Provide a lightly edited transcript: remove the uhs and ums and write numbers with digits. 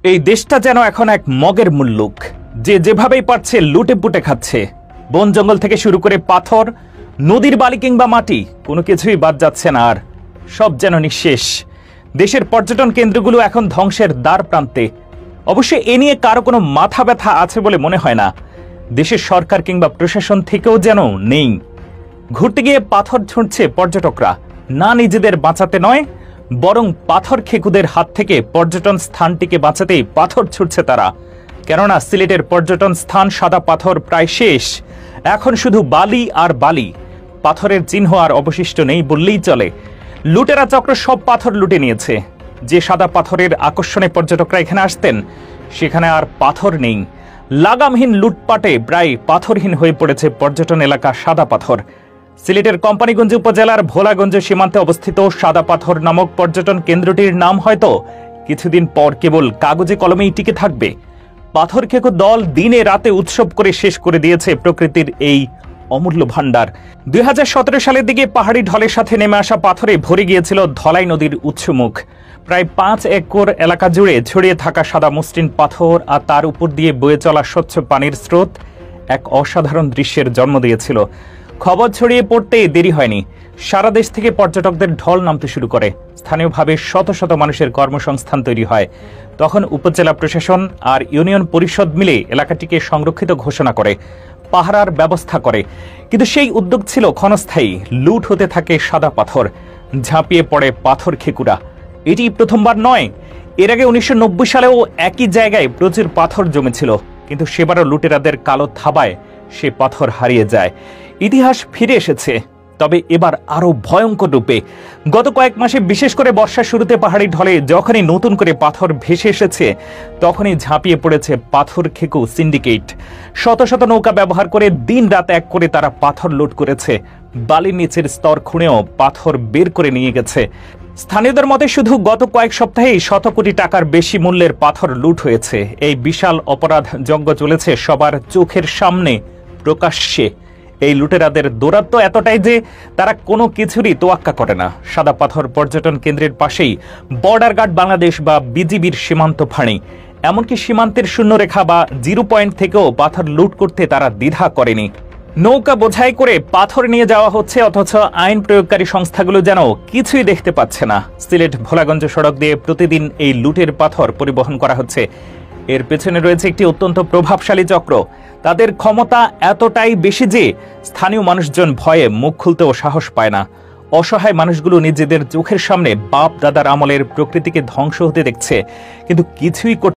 এই দেশটা যেন এখন এক মগের মুল্লুক, যে যেভাবেই পারছে লুটে পুটে খাচ্ছে। বন জঙ্গল থেকে শুরু করে পাথর, নদীর বালি কিংবা মাটি, কোনো কিছুই বাদ যাচ্ছে না, আর সব যেন নিঃশেষ। দেশের পর্যটন কেন্দ্রগুলো এখন ধ্বংসের দ্বার প্রান্তে। অবশ্য এ নিয়ে কারো কোনো মাথা ব্যথা আছে বলে মনে হয় না। দেশের সরকার কিংবা প্রশাসন থেকেও যেন নেই। ঘুরতে গিয়ে পাথর ছুঁড়ছে পর্যটকরা, না নিজেদের বাঁচাতে নয়, বরং পাথর খেকুদের হাত থেকে পর্যটন স্থানটিকে বাঁচাতেই পাথর ছুটছে তারা। কেননা সিলেটের পর্যটন স্থান সাদা পাথর প্রায় শেষ। এখন শুধু বালি আর বালি, পাথরের চিহ্ন আর অবশিষ্ট নেই বললেই চলে। লুটেরা চক্র সব পাথর লুটে নিয়েছে। যে সাদা পাথরের আকর্ষণে পর্যটকরা এখানে আসতেন, সেখানে আর পাথর নেই। লাগামহীন লুটপাটে প্রায় পাথরহীন হয়ে পড়েছে পর্যটন এলাকা সাদা পাথর। সিলেটের কোম্পানীগঞ্জ উপজেলার ভোলাগঞ্জ সীমান্তে অবস্থিত সাদা পাথর নামক পর্যটন কেন্দ্রটির নাম হয়তো কিছুদিন পর কেবল কাগজে কলমেই টিকে থাকবে। পাথর খেকো দল দিনে রাতে উৎসব করে শেষ করে দিয়েছে প্রকৃতির এই অমূল্য ভাণ্ডার। 2017 সালের দিকে পাহাড়ি ঢলের সাথে নেমে আসা পাথরে ভরে গিয়েছিল ধলাই নদীর উৎসমুখ। প্রায় 5 একর এলাকা জুড়ে ছড়িয়ে থাকা সাদা মসৃণ পাথর আর তার উপর দিয়ে বয়ে চলা স্বচ্ছ পানির স্রোত এক অসাধারণ দৃশ্যের জন্ম দিয়েছিল। খবর ছড়িয়ে পড়তে দেরি হয়নি, সারা দেশ থেকে পর্যটকদের ঢল নামতে শুরু করে। স্থানীয়ভাবে শত শত মানুষের কর্মসংস্থান তৈরি হয়। তখন উপজেলা প্রশাসন আর ইউনিয়ন পরিষদ মিলে এলাকাটিকে সংরক্ষিত ঘোষণা করে, পাহারার ব্যবস্থা করে। কিন্তু সেই উদ্যোগ ছিল ক্ষণস্থায়ী। লুট হতে থাকে সাদা পাথর, ঝাঁপিয়ে পড়ে পাথর খেকুরা। এটি প্রথমবার নয়, এর আগে 1990 সালেও একই জায়গায় প্রচুর পাথর জমেছিল, কিন্তু সেবারও লুটেরাদের কালো থাবায় সে পাথর হারিয়ে যায়। ইতিহাস ফিরে এসেছে, তবে এবার আরো ভয়ঙ্কর রূপে। গত কয়েক মাসে, বিশেষ করে বর্ষার শুরুতে পাহাড়ি ঢলে যখনই নতুন করে পাথর ভেসে এসেছে, তখনই ঝাঁপিয়ে পড়েছে পাথর খেকু সিন্ডিকেট। শত শত নৌকা ব্যবহার করে দিন রাত এক করে তারা পাথর লুট করেছে। বালির নিচের স্তর খুঁড়েও পাথর বের করে নিয়ে গেছে। স্থানীয়দের মতে শুধু গত কয়েক সপ্তাহেই শত কোটি টাকার বেশি মূল্যের পাথর লুট হয়েছে। এই বিশাল অপরাধ যজ্ঞ চলেছে সবার চোখের সামনে, প্রকাশ্যে। এই লুটেরাদের দৌরাত্ম্য এতটাই যে তারা কোনো কিছুরই তোয়াক্কা করে না। সাদা পাথর পর্যটন কেন্দ্রের পাশেই বর্ডার গার্ড বাংলাদেশ বা বিজিবির সীমান্ত ফাঁড়ি, এমনকি সীমান্তের শূন্যরেখা বা 0 পয়েন্ট থেকেও পাথর লুট করতে তারা দ্বিধা করেনি। নৌকা বোঝাই করে পাথর নিয়ে যাওয়া হচ্ছে, অথচ আইন প্রয়োগকারী সংস্থাগুলো যেন কিছুই দেখতে পাচ্ছে না। সিলেট ভোলাগঞ্জ সড়ক দিয়ে প্রতিদিন এই লুটের পাথর পরিবহন করা হচ্ছে। এর পেছনে রয়েছে একটি অত্যন্ত প্রভাবশালী চক্র। তাদের ক্ষমতা এতটাই বেশি যে স্থানীয় মানুষজন ভয়ে মুখ খুলতেও সাহস পায় না। অসহায় মানুষগুলো নিজেদের চোখের সামনে বাপ দাদার আমলের প্রকৃতিকে ধ্বংস হতে দেখছে, কিন্তু কিছুই